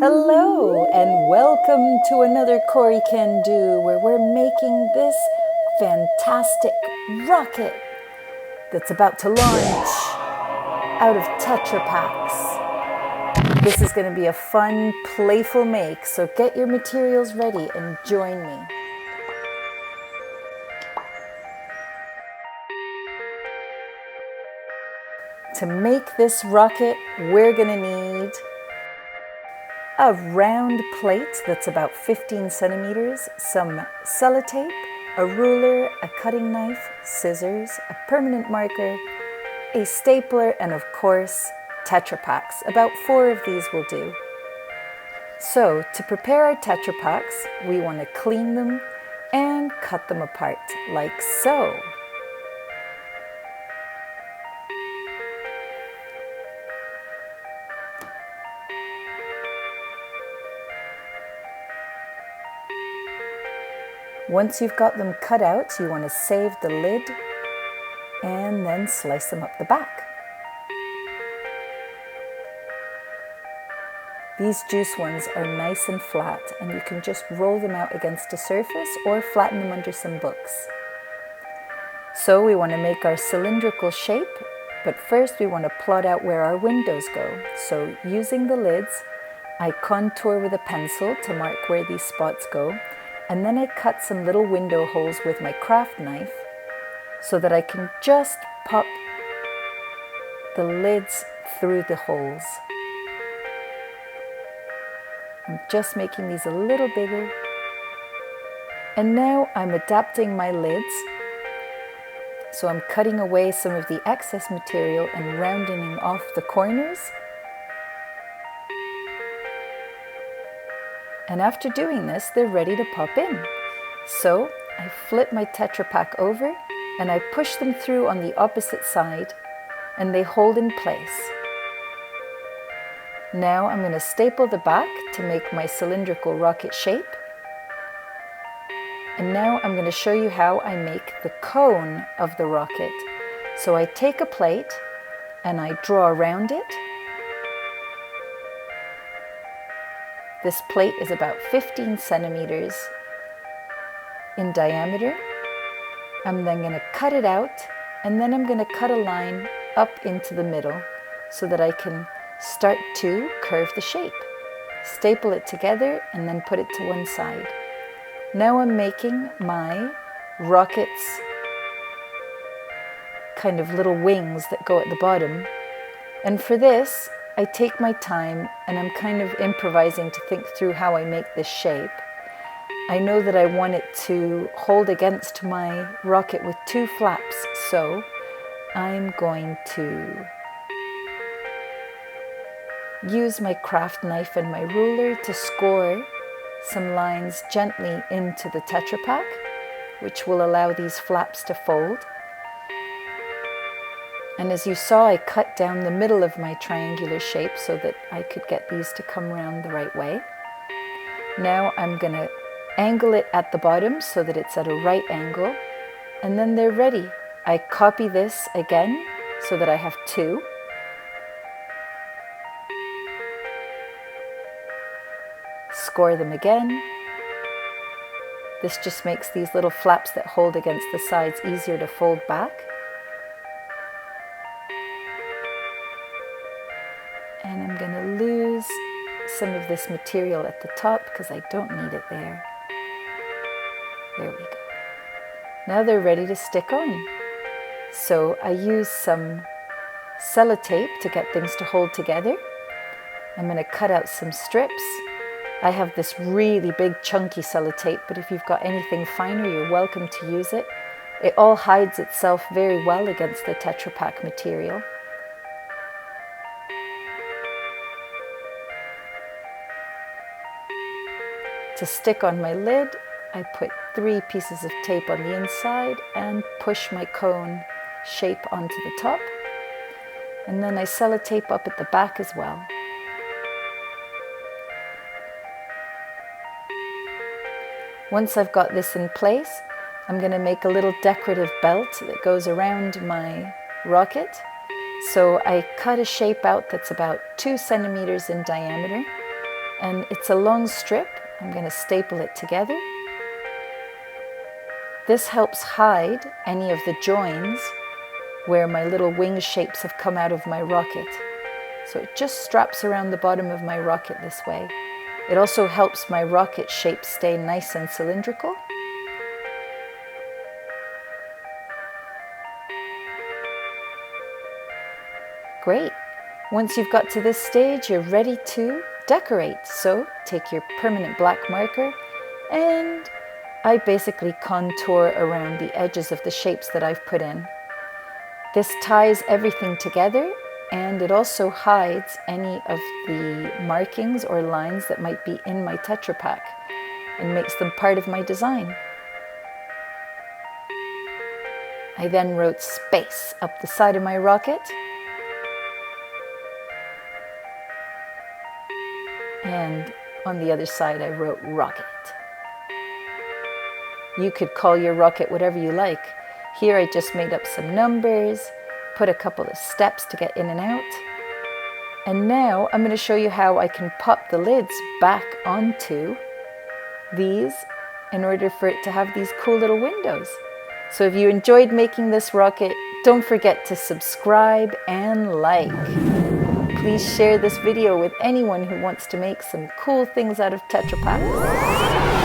Hello and welcome to another Corey Can Do, where we're making this fantastic rocket that's about to launch out of tetrapaks. This is going to be a fun, playful make, so get your materials ready and join me. To make this rocket, we're going to need a round plate that's about 15 centimeters, some Cellotape, a ruler, a cutting knife, scissors, a permanent marker, a stapler, and of course, tetrapaks. About 4 of these will do. So, to prepare our tetrapaks, we want to clean them and cut them apart, like so. Once you've got them cut out, you want to save the lid and then slice them up the back. These juice ones are nice and flat, and you can just roll them out against a surface or flatten them under some books. So we want to make our cylindrical shape, but first we want to plot out where our windows go. So using the lids, I contour with a pencil to mark where these spots go. And then I cut some little window holes with my craft knife so that I can just pop the lids through the holes. I'm just making these a little bigger. And now I'm adapting my lids. So I'm cutting away some of the excess material and rounding off the corners. And after doing this, they're ready to pop in. So I flip my tetrapak over and I push them through on the opposite side and they hold in place. Now I'm going to staple the back to make my cylindrical rocket shape. And now I'm going to show you how I make the cone of the rocket. So I take a plate and I draw around it. This plate is about 15 centimeters in diameter. I'm then going to cut it out, and then I'm going to cut a line up into the middle so that I can start to curve the shape. Staple it together and then put it to one side. Now I'm making my rocket's kind of little wings that go at the bottom. And for this, I take my time and I'm kind of improvising to think through how I make this shape. I know that I want it to hold against my rocket with 2 flaps, so I'm going to use my craft knife and my ruler to score some lines gently into the tetrapak, which will allow these flaps to fold. And as you saw, I cut down the middle of my triangular shape so that I could get these to come around the right way. Now I'm going to angle it at the bottom so that it's at a right angle, and then they're ready. I copy this again so that I have 2. Score them again. This just makes these little flaps that hold against the sides easier to fold back. And I'm going to lose some of this material at the top because I don't need it there. There we go. Now they're ready to stick on. So I use some Cellotape to get things to hold together. I'm going to cut out some strips. I have this really big chunky Cellotape, but if you've got anything finer, you're welcome to use it. It all hides itself very well against the tetrapak material. To stick on my lid, I put 3 pieces of tape on the inside and push my cone shape onto the top. And then I Cellotape up at the back as well. Once I've got this in place, I'm going to make a little decorative belt that goes around my rocket. So I cut a shape out that's about 2 centimeters in diameter. and it's a long strip. I'm going to staple it together. This helps hide any of the joins where my little wing shapes have come out of my rocket. So it just straps around the bottom of my rocket this way. It also helps my rocket shape stay nice and cylindrical. Great. Once you've got to this stage, you're ready to decorate. So take your permanent black marker, and I basically contour around the edges of the shapes that I've put in. This ties everything together, and it also hides any of the markings or lines that might be in my tetrapak and makes them part of my design. I then wrote space up the side of my rocket. And on the other side, I wrote rocket. You could call your rocket whatever you like. Here I just made up some numbers, put a couple of steps to get in and out. And now I'm going to show you how I can pop the lids back onto these in order for it to have these cool little windows. So if you enjoyed making this rocket, don't forget to subscribe and like. Please share this video with anyone who wants to make some cool things out of tetrapaks.